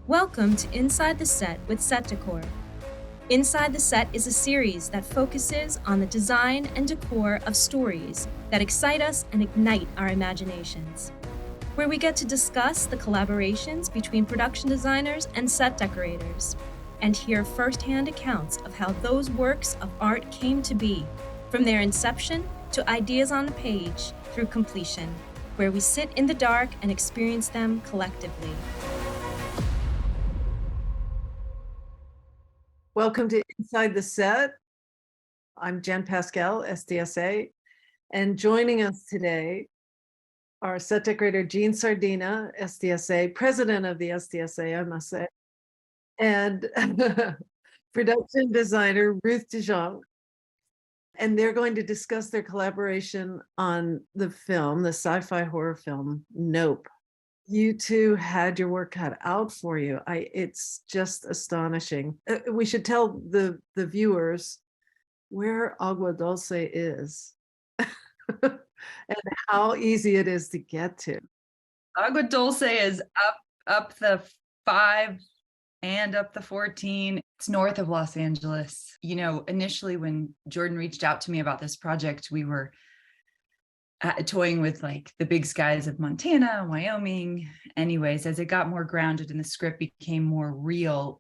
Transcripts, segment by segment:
Welcome to Inside the Set with Set Decor. Inside the Set is a series that focuses on the design and decor of stories that excite us and ignite our imaginations, where we get to discuss the collaborations between production designers and set decorators, and hear firsthand accounts of how those works of art came to be, from their inception to ideas on the page through completion, where we sit in the dark and experience them collectively. Welcome to Inside the Set. I'm Pascale SDSA, and joining us today are set decorator Serdena SDSA, president of the SDSA, I must say, and production designer Ruth De Jong. And they're going to discuss their collaboration on the film, the sci-fi horror film, Nope. You two had your work cut out for you. It's just astonishing. We should tell the viewers where Agua Dulce is and how easy it is to get to. Agua Dulce is up the 5 and up the 14. It's north of Los Angeles. You know, initially when Jordan reached out to me about this project, we were toying with like the big skies of Montana, Wyoming. Anyways, as it got more grounded and the script became more real,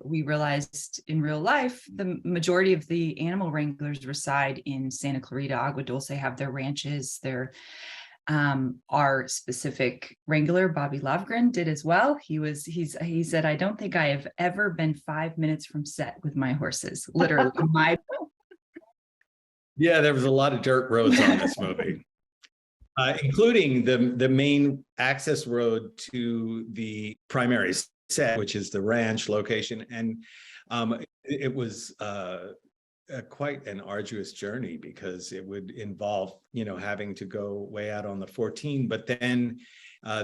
we realized in real life, the majority of the animal wranglers reside in Santa Clarita. Agua Dulce have their ranches. Our specific wrangler, Bobby Lovgren, did as well. He said, I don't think I have ever been 5 minutes from set with my horses, literally. Yeah, there was a lot of dirt roads on this movie, including the main access road to the primary set, which is the ranch location. And it was quite an arduous journey because it would involve, having to go way out on the 14, but then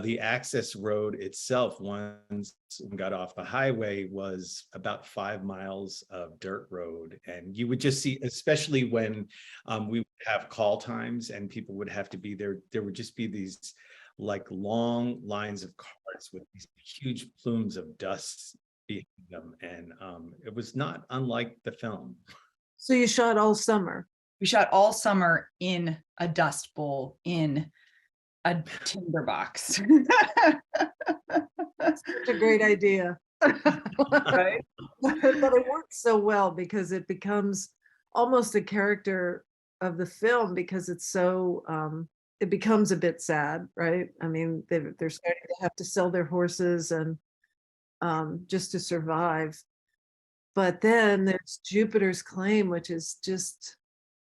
the access road itself, once we got off the highway, was about 5 miles of dirt road. And you would just see, especially when we would have call times and people would have to be there, there would just be these like long lines of cars with these huge plumes of dust behind them. And it was not unlike the film. So you shot all summer? We shot all summer in a dust bowl in a timber box. That's such a great idea. Right? But it works so well because it becomes almost a character of the film because it's so, it becomes a bit sad, right? I mean, they're starting to have to sell their horses and just to survive. But then there's Jupiter's Claim, which is just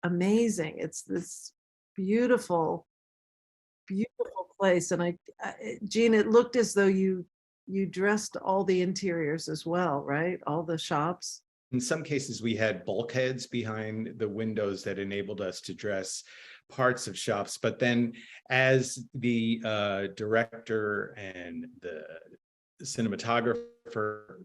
amazing. It's this beautiful place. And Jean, it looked as though you dressed all the interiors as well, right? All the shops. In some cases, we had bulkheads behind the windows that enabled us to dress parts of shops. But then as the director and the cinematographer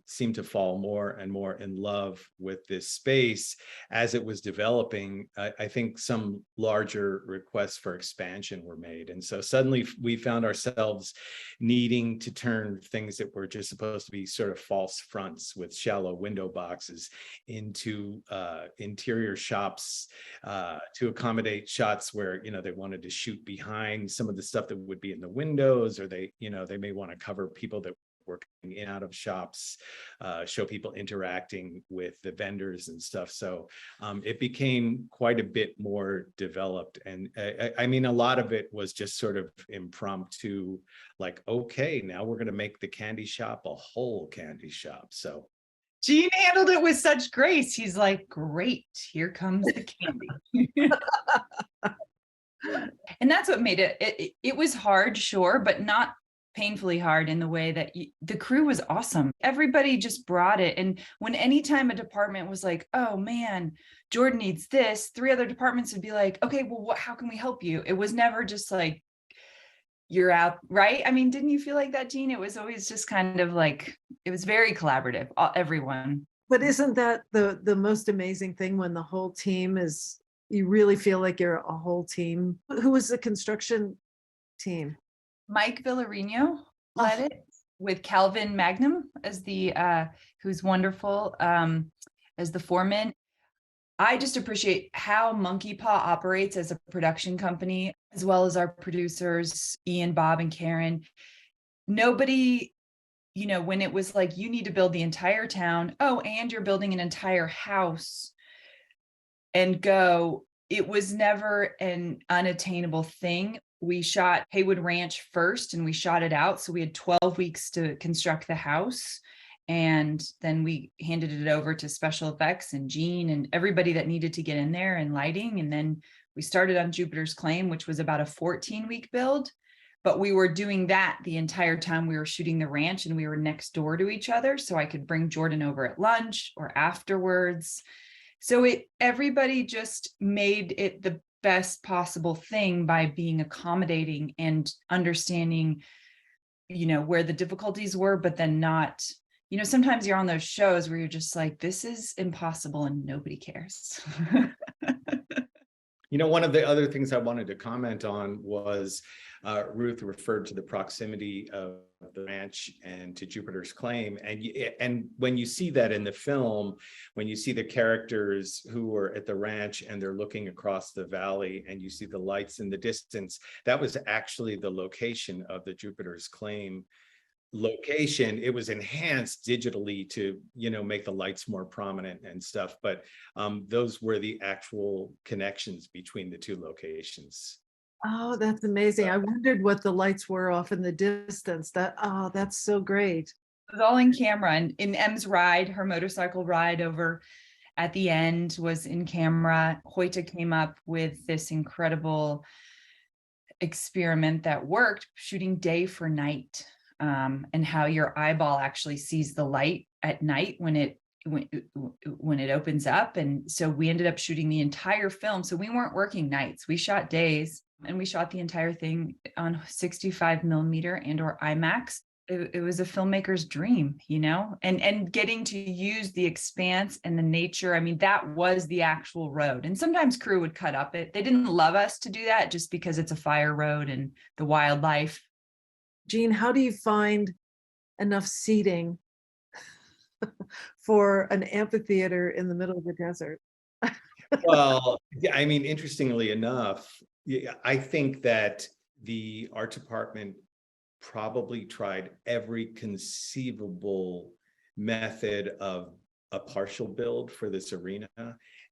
seemed to fall more and more in love with this space as it was developing, I think some larger requests for expansion were made. And so suddenly we found ourselves needing to turn things that were just supposed to be sort of false fronts with shallow window boxes into interior shops to accommodate shots where, they wanted to shoot behind some of the stuff that would be in the windows, or they may want to cover people that working in and out of shops, show people interacting with the vendors and stuff. So it became quite a bit more developed. And I mean, a lot of it was just sort of impromptu, like, okay, now we're going to make the candy shop a whole candy shop. So Gene handled it with such grace. He's like, great, here comes the candy. And that's what made it was hard, sure, but not painfully hard in the way that the crew was awesome. Everybody just brought it. And when anytime a department was like, oh man, Jordan needs this, 3 other departments would be like, okay, well, how can we help you? It was never just like, you're out, right? I mean, didn't you feel like that, Jean? It was always just kind of like, it was very collaborative, everyone. But isn't that the most amazing thing when the whole team is, you really feel like you're a whole team? Who was the construction team? Mike Villarino led it. with Calvin Magnum as who's wonderful, as the foreman. I just appreciate how Monkey Paw operates as a production company, as well as our producers, Ian, Bob, and Karen. Nobody, when it was like, you need to build the entire town, and you're building an entire house and go, it was never an unattainable thing. We shot Haywood Ranch first and we shot it out. So we had 12 weeks to construct the house. And then we handed it over to special effects and Gene and everybody that needed to get in there and lighting. And then we started on Jupiter's Claim, which was about a 14-week build. But we were doing that the entire time we were shooting the ranch, and we were next door to each other. So I could bring Jordan over at lunch or afterwards. So everybody just made it the best possible thing by being accommodating and understanding, where the difficulties were, but then not, sometimes you're on those shows where you're just like, this is impossible and nobody cares. One of the other things I wanted to comment on was Ruth referred to the proximity of the ranch and to Jupiter's Claim. And when you see that in the film, when you see the characters who are at the ranch and they're looking across the valley and you see the lights in the distance, that was actually the location of the Jupiter's Claim location. It was enhanced digitally to make the lights more prominent and stuff, but those were the actual connections between the two locations. Oh, that's amazing. I wondered what the lights were off in the distance. That's so great. It was all in camera, and in Em's ride, her motorcycle ride over at the end was in camera. Hoyta came up with this incredible experiment that worked, shooting day for night. And how your eyeball actually sees the light at night when it opens up. And so we ended up shooting the entire film. So we weren't working nights. We shot days, and we shot the entire thing on 65 millimeter and or IMAX. It was a filmmaker's dream, and getting to use the expanse and the nature. I mean, that was the actual road. And sometimes crew would cut up it. They didn't love us to do that just because it's a fire road and the wildlife. Gene, how do you find enough seating for an amphitheater in the middle of the desert? Well, I mean, interestingly enough, I think that the art department probably tried every conceivable method of a partial build for this arena.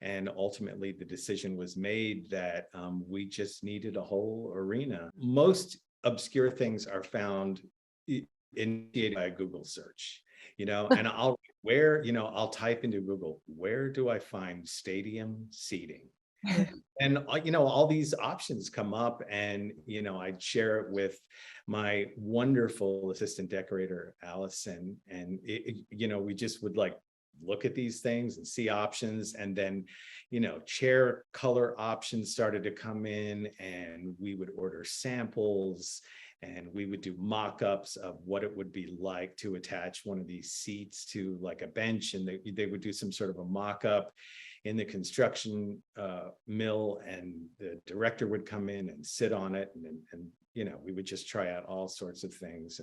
And ultimately, the decision was made that we just needed a whole arena. Most obscure things are found initiated by a Google search, and I'll type into Google, where do I find stadium seating? And all these options come up, and I'd share it with my wonderful assistant decorator, Allison, and we just would look at these things and see options, and then chair color options started to come in, and we would order samples, and we would do mock-ups of what it would be like to attach one of these seats to a bench, and they would do some sort of a mock-up in the construction mill, and the director would come in and sit on it, and we would just try out all sorts of things.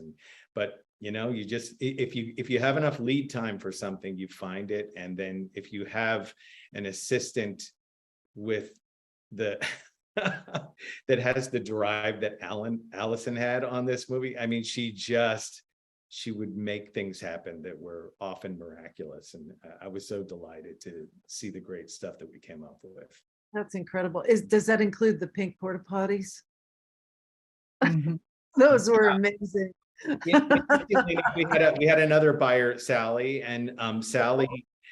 But you just, if you have enough lead time for something, you find it. And then if you have an assistant with the that has the drive that Allison had on this movie, I mean, she would make things happen that were often miraculous. And I was so delighted to see the great stuff that we came up with. That's incredible. Does that include the pink porta potties? Mm-hmm. Those were amazing. Yeah, we had another buyer, Sally, and Sally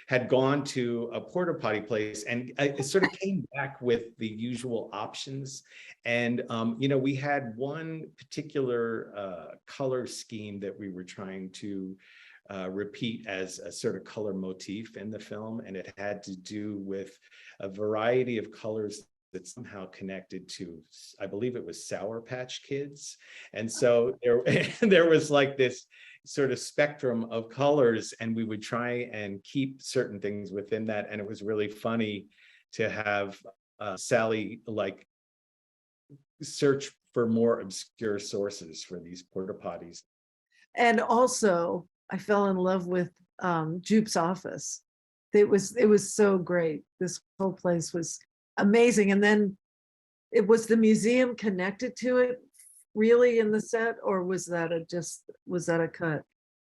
had gone to a porta potty place, and it sort of came back with the usual options. And we had one particular color scheme that we were trying to repeat as a sort of color motif in the film, and it had to do with a variety of colors that's somehow connected to, I believe it was Sour Patch Kids. And so there was this sort of spectrum of colors, and we would try and keep certain things within that. And it was really funny to have Sally search for more obscure sources for these porta potties. And also I fell in love with Jupe's office. It was so great. This whole place was amazing. And then it was the museum connected to it really in the set, or was that a cut?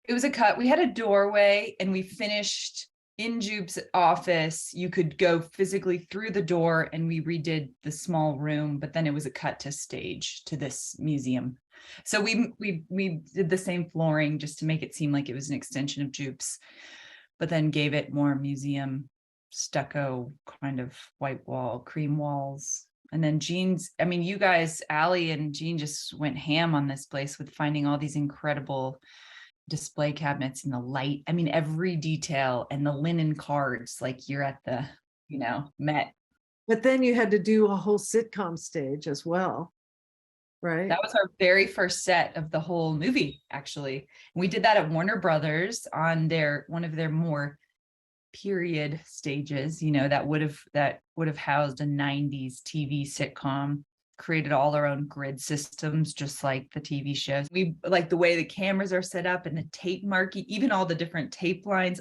It was a cut. We had a doorway and we finished in Jupe's office. You could go physically through the door and we redid the small room, but then it was a cut to stage to this museum. So we did the same flooring just to make it seem like it was an extension of Jupe's, but then gave it more museum stucco kind of white wall, cream walls. And then Jean's, I mean, you guys, Allie and Jean just went ham on this place with finding all these incredible display cabinets and the light. I mean, every detail and the linen cards, like you're at the, Met. But then you had to do a whole sitcom stage as well, right? That was our very first set of the whole movie, actually. And we did that at Warner Brothers on one of their more period stages, that would have housed a 90s TV sitcom, created all our own grid systems, just like the TV shows. We like the way the cameras are set up and the tape marking, even all the different tape lines,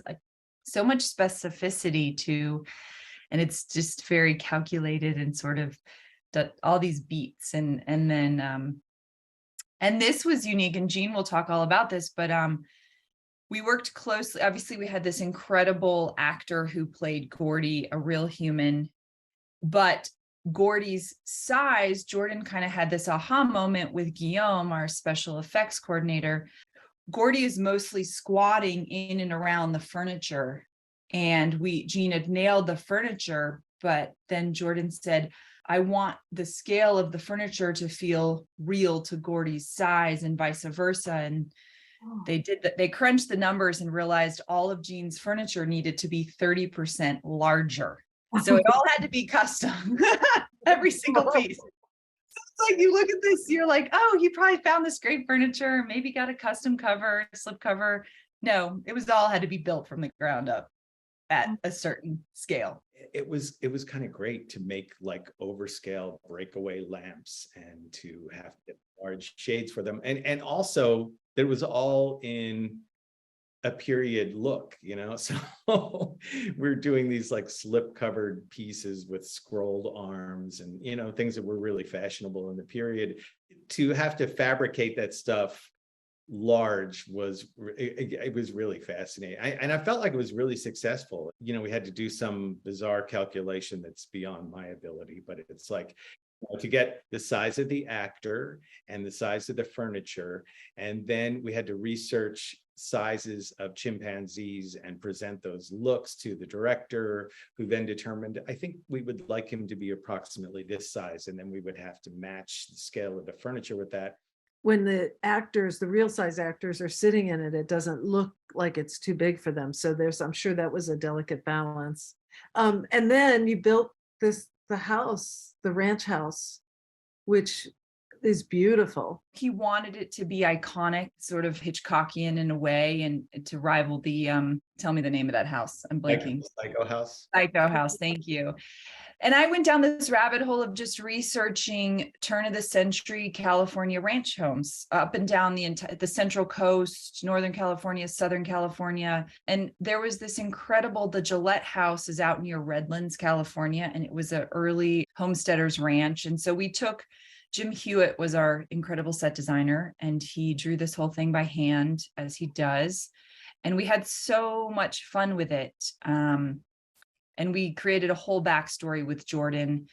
so much specificity to, and it's just very calculated and sort of all these beats. And then, and this was unique, and Jean will talk all about this, but we worked closely. Obviously, we had this incredible actor who played Gordy, a real human, but Gordy's size, Jordan kind of had this aha moment with Guillaume, our special effects coordinator. Gordy is mostly squatting in and around the furniture. And Jean had nailed the furniture, but then Jordan said, I want the scale of the furniture to feel real to Gordy's size and vice versa. And they did that. They crunched the numbers and realized all of Jean's furniture needed to be 30% larger. So it all had to be custom, every single piece. So it's like, you look at this, you're like, oh, he probably found this great furniture, maybe got a custom cover, slip cover. No, it was all had to be built from the ground up at a certain scale. It was kind of great to make like overscale breakaway lamps and to have large shades for them. And also it was all in a period look, so we're doing these like slip covered pieces with scrolled arms and, things that were really fashionable in the period. To have to fabricate that stuff large it was really fascinating. And I felt like it was really successful. We had to do some bizarre calculation that's beyond my ability, but it's like to get the size of the actor and the size of the furniture. And then we had to research sizes of chimpanzees and present those looks to the director, who then determined, I think we would like him to be approximately this size. And then we would have to match the scale of the furniture with that. When the real size actors are sitting in it, it doesn't look like it's too big for them. So I'm sure that was a delicate balance. And then you built the house, the ranch house, which is beautiful. He wanted it to be iconic, sort of Hitchcockian in a way, and to rival the, tell me the name of that house. I'm blanking. Psycho House. Psycho House, thank you. And I went down this rabbit hole of just researching turn of the century California ranch homes up and down the Central Coast, Northern California, Southern California. And there was this incredible, the Gillette House is out near Redlands, California, and it was an early homesteader's ranch. And so Jim Hewitt was our incredible set designer, and he drew this whole thing by hand, as he does. And we had so much fun with it. And we created a whole backstory with Jordan,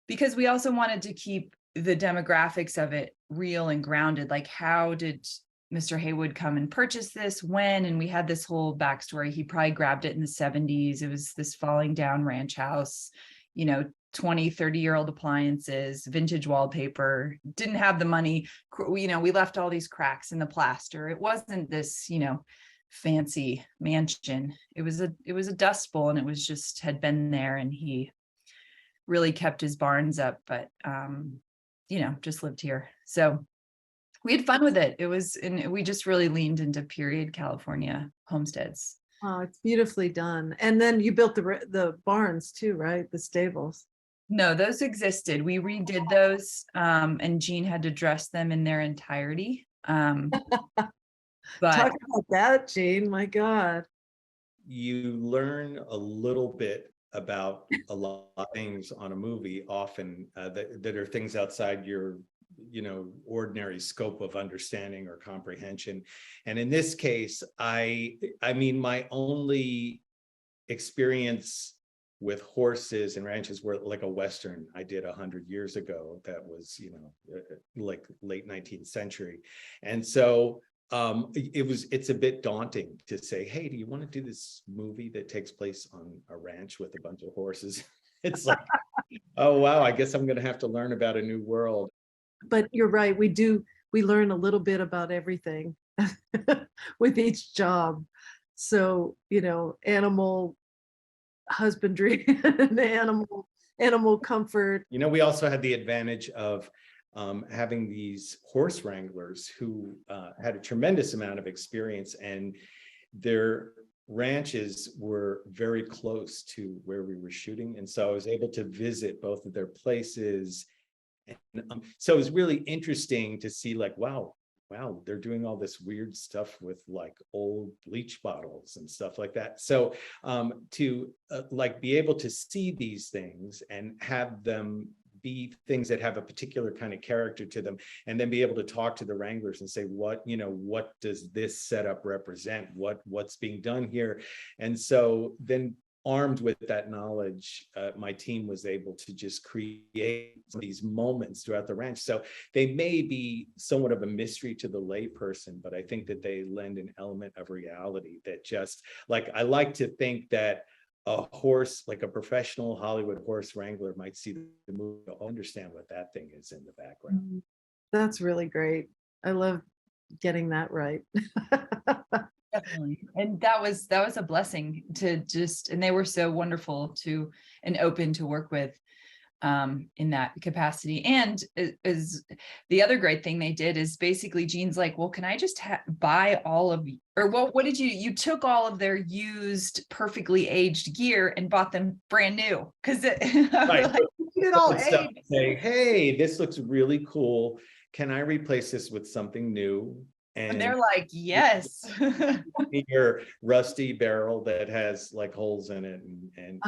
because we also wanted to keep the demographics of it real and grounded. Like, how did Mr. Haywood come and purchase this? When? And we had this whole backstory. He probably grabbed it in the 70s. It was this falling down ranch house, 20, 30-year-old appliances, vintage wallpaper, didn't have the money. We left all these cracks in the plaster. It wasn't this, fancy mansion. It was a dust bowl, and it was just had been there, and he really kept his barns up, but just lived here. So we had fun with it. And we just really leaned into period California homesteads. Oh, it's beautifully done. And then you built the barns too, right? The stables. No, those existed. We redid those, and Jean had to dress them in their entirety. But Talk about that, Jean. My God. You learn a little bit about a lot of things on a movie, often that are things outside your, ordinary scope of understanding or comprehension. And in this case, I mean, my only experience with horses and ranches were like a Western I did 100 years ago. That was, like late 19th century. And so it's a bit daunting to say, hey, do you want to do this movie that takes place on a ranch with a bunch of horses? It's like, oh, wow, I guess I'm going to have to learn about a new world. But you're right. We learn a little bit about everything with each job. So, animal husbandry and animal comfort. We also had the advantage of having these horse wranglers who had a tremendous amount of experience, and their ranches were very close to where we were shooting. And so I was able to visit both of their places. And so it was really interesting to see, like, wow, they're doing all this weird stuff with like old bleach bottles and stuff like that. So to like be able to see these things and have them be things that have a particular kind of character to them, and then be able to talk to the wranglers and say, what does this setup represent? What's being done here? And so then, armed with that knowledge, my team was able to just create these moments throughout the ranch. So they may be somewhat of a mystery to the layperson, but I think that they lend an element of reality that just, like, I like to think that a horse, like a professional Hollywood horse wrangler, might see the movie, understand what that thing is in the background. That's really great. I love getting that right. definitely. And that was a blessing to just, and they were so wonderful and open to work with in that capacity. And is the other great thing they did is basically Jean's like, well, can I just buy all of, or what did you took all of their used, perfectly aged gear and bought them brand new. Cause Right. like, it all Stuff, aged. say, hey, this looks really cool. Can I replace this with something new? And they're like, yes. Your rusty barrel that has like holes in it, and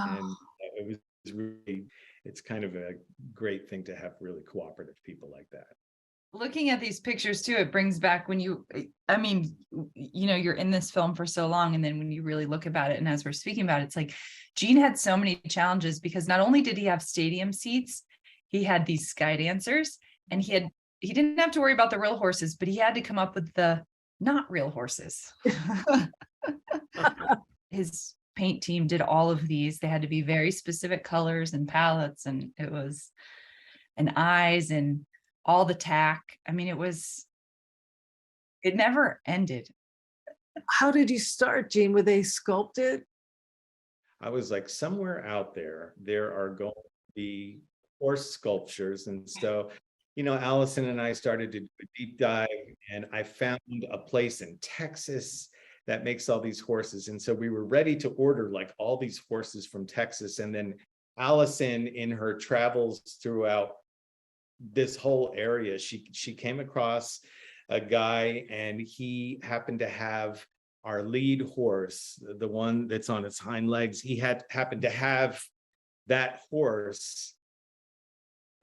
it was really, it's kind of a great thing to have really cooperative people like that. Looking at these pictures too, it brings back when you're in this film for so long, and then when you really look about it, and as we're speaking about it, it's like Gene had so many challenges, because not only did he have stadium seats, he had these sky dancers, and he didn't have to worry about the real horses, but he had to come up with the not real horses. His paint team did all of these. They had to be very specific colors and palettes, and it was eyes and all the tack. I mean, it never ended. How did you start, Jean? Were they sculpted? I was like, somewhere out there are going to be horse sculptures. And so, Allison and I started to do a deep dive, and I found a place in Texas that makes all these horses. And so we were ready to order like all these horses from Texas. And then Allison, in her travels throughout this whole area, she came across a guy, and he happened to have our lead horse, the one that's on its hind legs. He happened to have that horse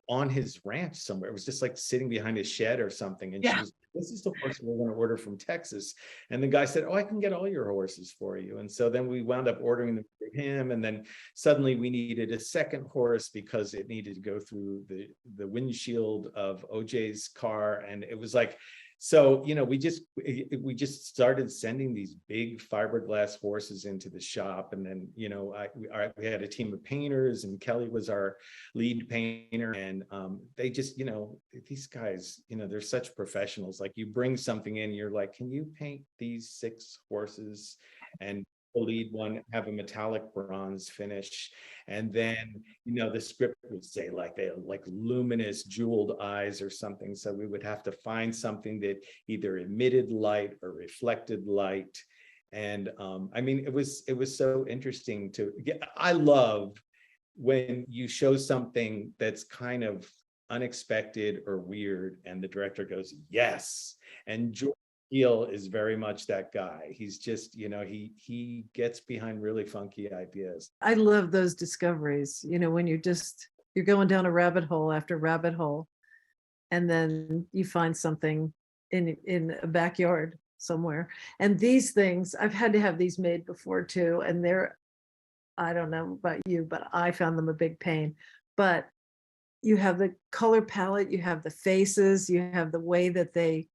on his ranch somewhere. It was just like sitting behind his shed or something. And she was, this is the horse we're going to order from Texas. And the guy said, oh, I can get all your horses for you. And so then we wound up ordering them for him. And then suddenly we needed a second horse because it needed to go through the windshield of OJ's car. And it was like, so, we just started sending these big fiberglass horses into the shop. And then, we had a team of painters, and Kelly was our lead painter. And they just, these guys, they're such professionals. Like, you bring something in, you're like, can you paint these 6 horses? And the lead one have a metallic bronze finish. And then, the script would say like they like luminous jeweled eyes or something. So we would have to find something that either emitted light or reflected light. And it was so interesting to get. I love when you show something that's kind of unexpected or weird, and the director goes, yes. And Jordan Peele is very much that guy. He's just, he gets behind really funky ideas. I love those discoveries, when you're going down a rabbit hole after rabbit hole, and then you find something in a backyard somewhere. And these things, I've had to have these made before too, and I don't know about you, but I found them a big pain. But you have the color palette, you have the faces, you have the way that they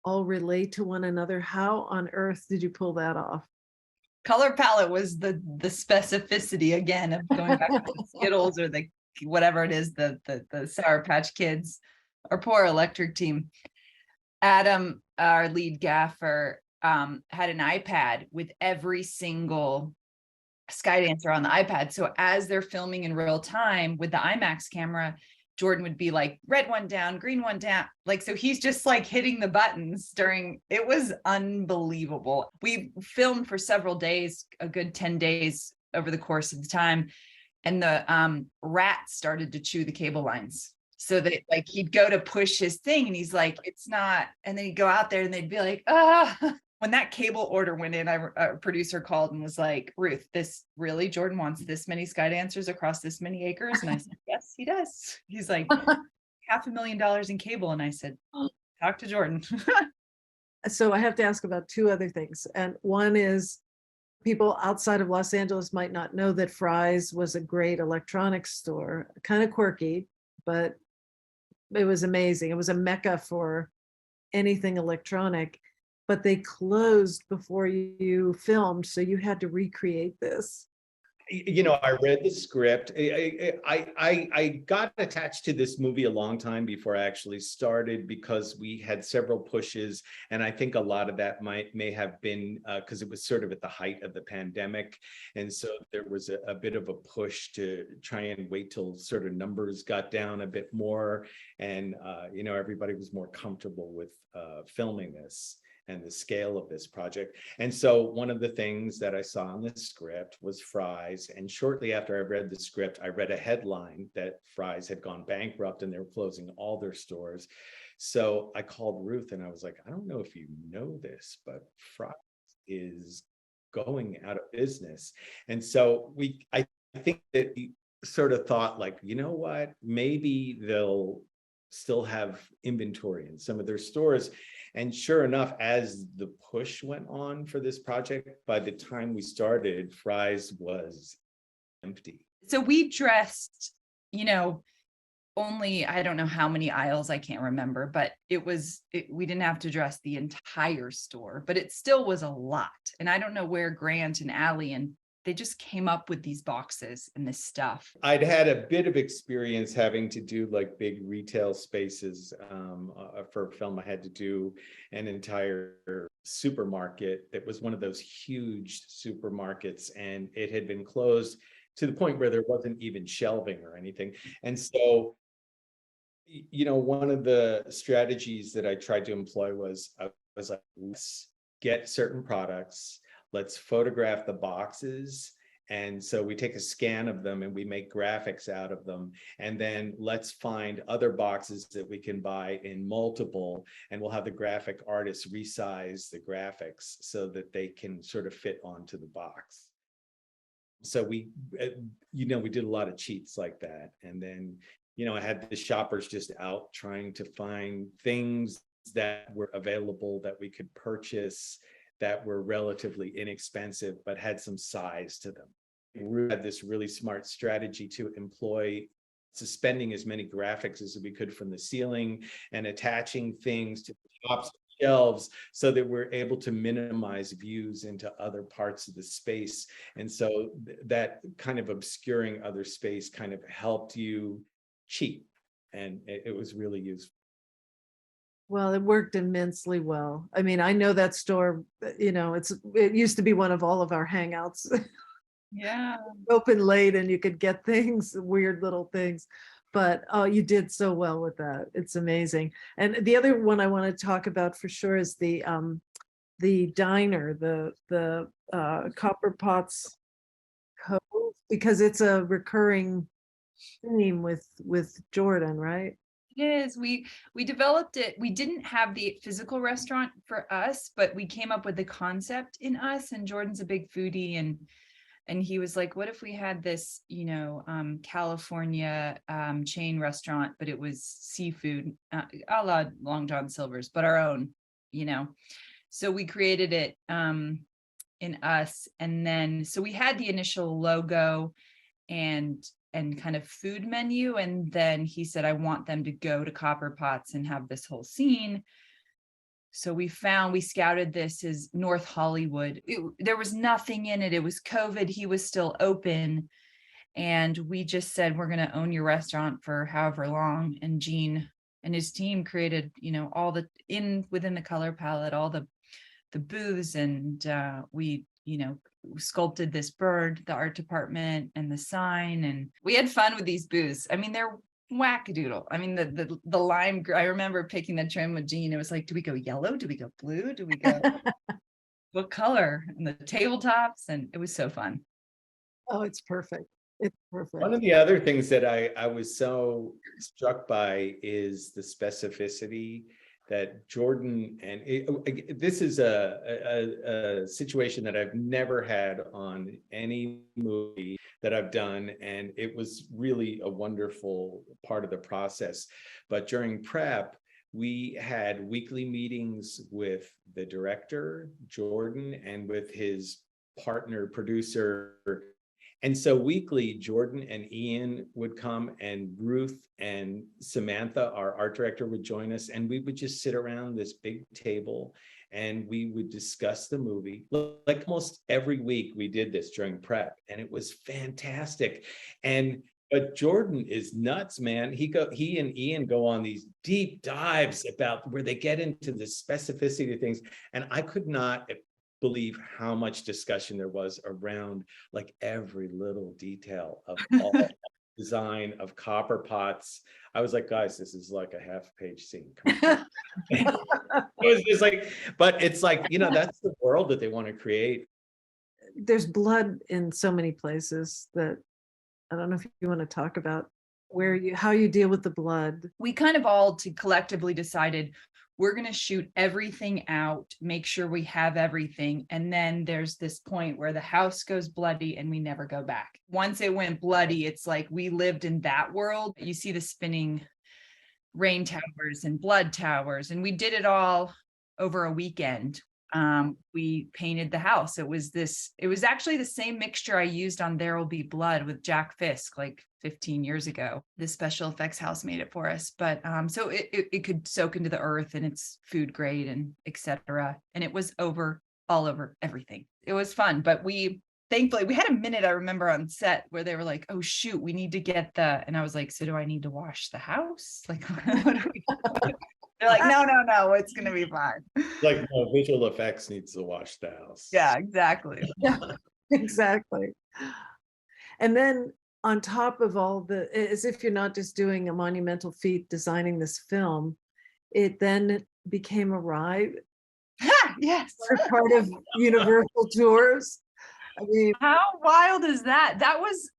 all relate to one another. How on earth did you pull that off? Color palette was the specificity again of going back to the Skittles or the whatever it is, the Sour Patch Kids, our poor electric team. Adam, our lead gaffer, had an iPad with every single Skydancer on the iPad. So as they're filming in real time with the IMAX camera, Jordan would be like, red one down, green one down. Like, so he's just like hitting the buttons it was unbelievable. We filmed for several days, a good 10 days over the course of the time. And the rats started to chew the cable lines. So that like, he'd go to push his thing and he's like, it's not. And then he'd go out there and they'd be like, When that cable order went in, a producer called and was like, Ruth, Jordan wants this many Skydancers across this many acres? And I said, yes, he does. He's like, $500,000 in cable. And I said, talk to Jordan. So I have to ask about two other things. And one is, people outside of Los Angeles might not know that Fry's was a great electronics store, kind of quirky, but it was amazing. It was a mecca for anything electronic. But they closed before you filmed, so you had to recreate this. I read the script. I got attached to this movie a long time before I actually started, because we had several pushes, and I think a lot of that may have been because it was sort of at the height of the pandemic, and so there was a bit of a push to try and wait till sort of numbers got down a bit more, and everybody was more comfortable with filming this and the scale of this project. And so one of the things that I saw in the script was Fry's. And shortly after I read the script, I read a headline that Fry's had gone bankrupt and they were closing all their stores. So I called Ruth and I was like, I don't know if you know this, but Fry's is going out of business. And so I think that we sort of thought like, you know what, maybe they'll still have inventory in some of their stores. And sure enough, as the push went on for this project, by the time we started, Fry's was empty. So we dressed, only, I don't know how many aisles, I can't remember, but we didn't have to dress the entire store, but it still was a lot. And I don't know where Grant and Allie and they just came up with these boxes and this stuff. I'd had a bit of experience having to do like big retail spaces for a film. I had to do an entire supermarket. It was one of those huge supermarkets, and it had been closed to the point where there wasn't even shelving or anything. And so, one of the strategies that I tried to employ was I was like, let's get certain products. Let's photograph the boxes. And so we take a scan of them and we make graphics out of them. And then let's find other boxes that we can buy in multiple, and we'll have the graphic artists resize the graphics so that they can sort of fit onto the box. So we did a lot of cheats like that. And then, I had the shoppers just out trying to find things that were available that we could purchase that were relatively inexpensive, but had some size to them. We had this really smart strategy to employ suspending as many graphics as we could from the ceiling and attaching things to the tops of shelves so that we're able to minimize views into other parts of the space. And so that kind of obscuring other space kind of helped you cheat. And it was really useful. Well, it worked immensely well. I mean, I know that store, it used to be one of all of our hangouts. Yeah. Open late and you could get things, weird little things. But you did so well with that. It's amazing. And the other one I want to talk about for sure is the diner, the Copper Pots Cove, because it's a recurring theme with Jordan, right? It is. We developed it. We didn't have the physical restaurant for us, but we came up with the concept in us. And Jordan's a big foodie, and he was like, what if we had this, California chain restaurant, but it was seafood, a la Long John Silver's, but our own, So we created it in us. And then, so we had the initial logo and kind of food menu. And then he said, I want them to go to Copper Pots and have this whole scene. So we scouted this as North Hollywood. There was nothing in it. It was COVID. He was still open. And we just said, we're going to own your restaurant for however long. And Gene and his team created, all within the color palette, all the booths. And we, sculpted this bird, the art department, and the sign. And we had fun with these booths. I mean, they're wackadoodle. I mean, the lime, I remember picking the trim with Gene. It was like, do we go yellow? Do we go blue? Do we go what color? And the tabletops, and it was so fun. Oh, it's perfect. It's perfect. One of the other things that I was so struck by is the specificity that Jordan, and this is a situation that I've never had on any movie that I've done, and it was really a wonderful part of the process. But during prep, we had weekly meetings with the director, Jordan, and with his partner producer. And so weekly, Jordan and Ian would come, and Ruth and Samantha, our art director, would join us, and we would just sit around this big table and we would discuss the movie. Like almost every week we did this during prep, and it was fantastic. But Jordan is nuts, man. He and Ian go on these deep dives about where they get into the specificity of things. And I could not believe how much discussion there was around like every little detail of all design of Copper Pots. I was like, guys, this is like a half-page scene. It was just like, but it's like, that's the world that they want to create. There's blood in so many places that I don't know if you want to talk about how you deal with the blood. We kind of all collectively decided we're going to shoot everything out, make sure we have everything. And then there's this point where the house goes bloody and we never go back. Once it went bloody, it's like we lived in that world. You see the spinning rain towers and blood towers, and we did it all over a weekend. We painted the house. It was actually the same mixture I used on There Will Be Blood with Jack Fisk like 15 years ago. The special effects house made it for us, but so it could soak into the earth, and it's food grade and etc. And it was all over everything. It was fun, but thankfully we had a minute, I remember, on set where they were like, oh shoot, we need to get and I was like, so do I need to wash the house? Like, what do we do? They're like, no, it's going to be fine. Like, no, visual effects needs to wash the house. Yeah, exactly. Yeah, exactly. And then on top of all as if you're not just doing a monumental feat designing this film, it then became a ride. Yes. Part of Universal Tours. I mean, how wild is that? That was,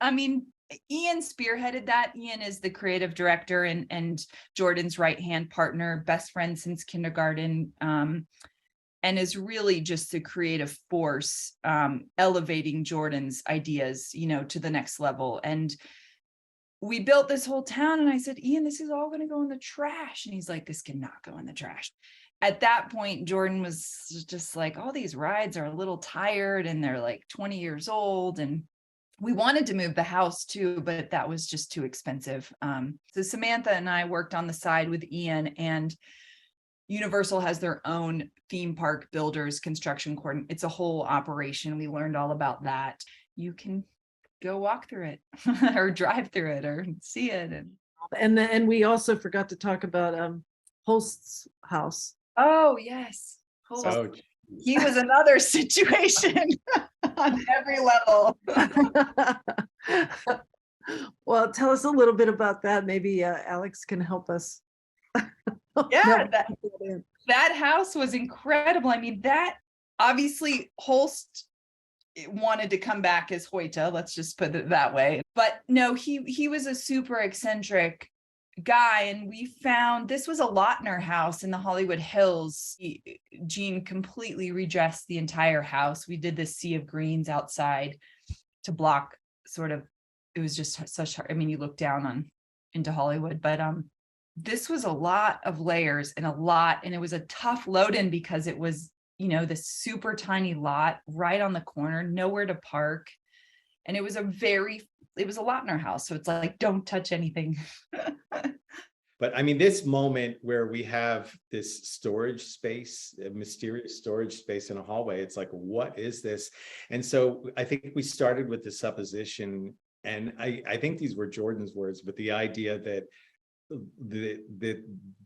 Ian spearheaded that. Ian is the creative director and Jordan's right-hand partner, best friend since kindergarten, and is really just the creative force, elevating Jordan's ideas, to the next level. And we built this whole town, and I said, Ian, this is all going to go in the trash. And he's like, this cannot go in the trash. At that point, Jordan was just like, all these rides are a little tired, and they're like 20 years old. And we wanted to move the house too, but that was just too expensive. So Samantha and I worked on the side with Ian, and Universal has their own theme park builders construction coordinator. It's a whole operation. We learned all about that. You can go walk through it or drive through it or see it. And we also forgot to talk about Holst's house. Oh yes. He was another situation on every level. Well, tell us a little bit about that. Maybe Alex can help us. Yeah, that house was incredible. I mean, that obviously Holst wanted to come back as Hoyta, let's just put it that way. But no, he was a super eccentric guy, and we found this was a Lautner house in the Hollywood Hills. Gene completely redressed the entire house. We did this sea of greens outside to block sort of, it was just such hard. I mean, you look down on into Hollywood, but this was a lot of layers and it was a tough load in because it was, you know, this super tiny lot right on the corner, nowhere to park. And it was a Lautner house. So it's like, don't touch anything. But I mean, this moment where we have this storage space, a mysterious storage space in a hallway, it's like, what is this? And so I think we started with the supposition, and I think these were Jordan's words, but the idea that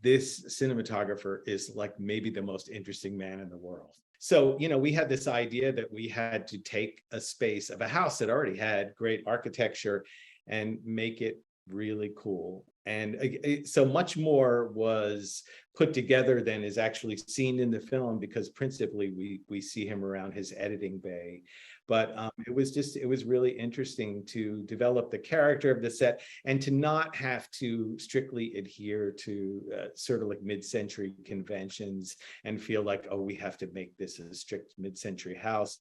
this cinematographer is like maybe the most interesting man in the world. So, you know, we had this idea that we had to take a space of a house that already had great architecture and make it really cool. And so much more was put together than is actually seen in the film, because principally we see him around his editing bay. But it was really interesting to develop the character of the set and to not have to strictly adhere to sort of like mid-century conventions and feel like, oh, we have to make this a strict mid-century house.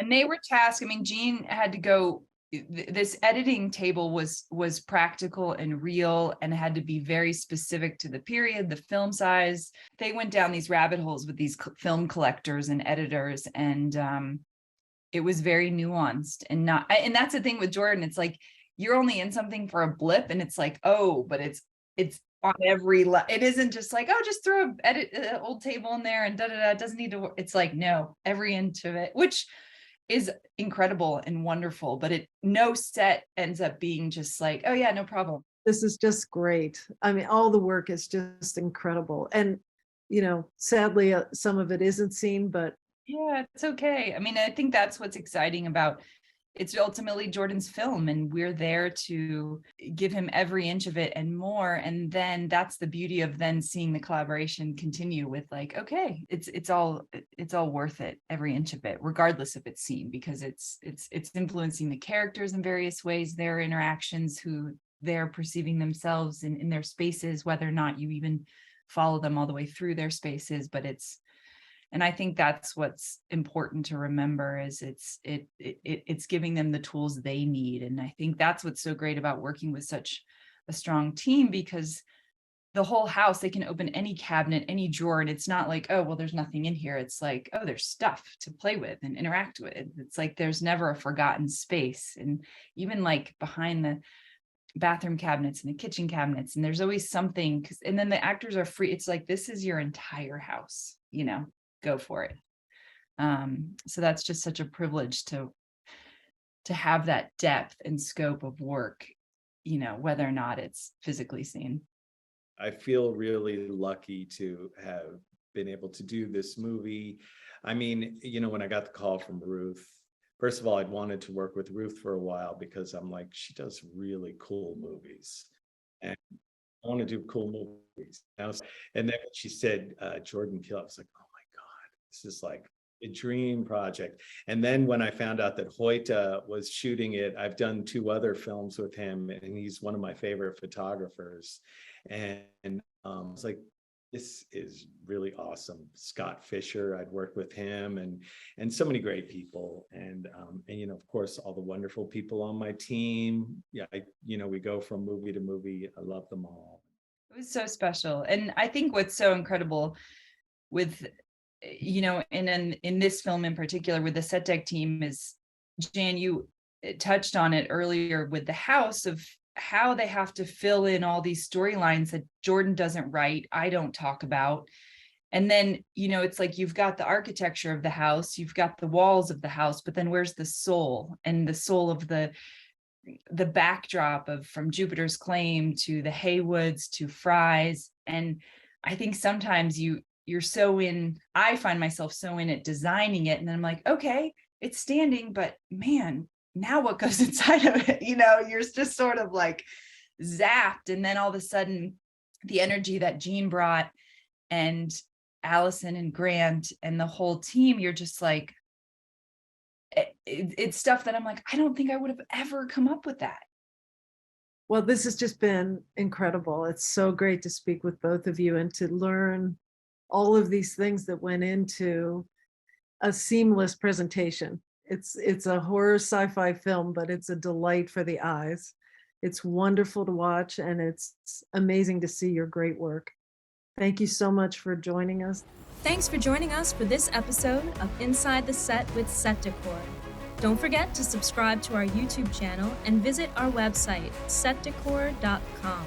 And they were tasked. I mean, Gene had to go. This editing table was practical and real and had to be very specific to the period, the film size. They went down these rabbit holes with these film collectors and editors, and it was very nuanced and that's the thing with Jordan. It's like, you're only in something for a blip, and it's like, oh, but it's on every it isn't just like, oh, just throw an old table in there and it doesn't need to. It's like, no, every inch of it, which is incredible and wonderful, but no set ends up being just like, oh yeah, no problem. This is just great. I mean, all the work is just incredible. And, you know, sadly, some of it isn't seen, but yeah, it's okay. I mean, I think that's what's exciting about it's ultimately Jordan's film, and we're there to give him every inch of it and more. And then that's the beauty of then seeing the collaboration continue with like, okay, it's all worth it, every inch of it, regardless if it's seen, because it's influencing the characters in various ways, their interactions, who they're perceiving themselves in their spaces, whether or not you even follow them all the way through their spaces. But and I think that's what's important to remember, is it's giving them the tools they need. And I think that's what's so great about working with such a strong team, because the whole house, they can open any cabinet, any drawer, and it's not like, oh, well, there's nothing in here. It's like, oh, there's stuff to play with and interact with. It's like there's never a forgotten space. And even like behind the bathroom cabinets and the kitchen cabinets, and there's always something, and then the actors are free. It's like, this is your entire house, you know, go for it. So that's just such a privilege to have that depth and scope of work, you know, whether or not it's physically seen. I feel really lucky to have been able to do this movie. I mean, you know, when I got the call from Ruth, first of all, I'd wanted to work with Ruth for a while because I'm like, she does really cool movies. And I want to do cool movies. And then when she said Jordan Peele, I was like, oh my God, this is like a dream project. And then when I found out that Hoyta was shooting it, I've done 2 other films with him, and he's one of my favorite photographers. And it's like, this is really awesome. Scott Fisher, I'd worked with him, and so many great people, and you know, of course, all the wonderful people on my team. Yeah, you know, we go from movie to movie. I love them all. It was so special. And I think what's so incredible with, you know, in this film in particular with the set deck team is, Jan, you touched on it earlier with the house, of how they have to fill in all these storylines that Jordan doesn't write, I don't talk about. And then, you know, it's like, you've got the architecture of the house, you've got the walls of the house, but then where's the soul, and the soul of the backdrop of from Jupiter's Claim to the Haywoods to Fry's. And I think sometimes you're so in, I find myself so in it designing it, and then I'm like, okay, it's standing, but man, now what goes inside of it? You know, you're just sort of like zapped. And then all of a sudden the energy that Gene brought, and Allison and Grant and the whole team, you're just like, it's stuff that I'm like, I don't think I would have ever come up with that. Well, this has just been incredible. It's so great to speak with both of you and to learn all of these things that went into a seamless presentation. It's a horror sci-fi film, but it's a delight for the eyes. It's wonderful to watch, and it's amazing to see your great work. Thank you so much for joining us. Thanks for joining us for this episode of Inside the Set with Set Decor. Don't forget to subscribe to our YouTube channel and visit our website, setdecor.com.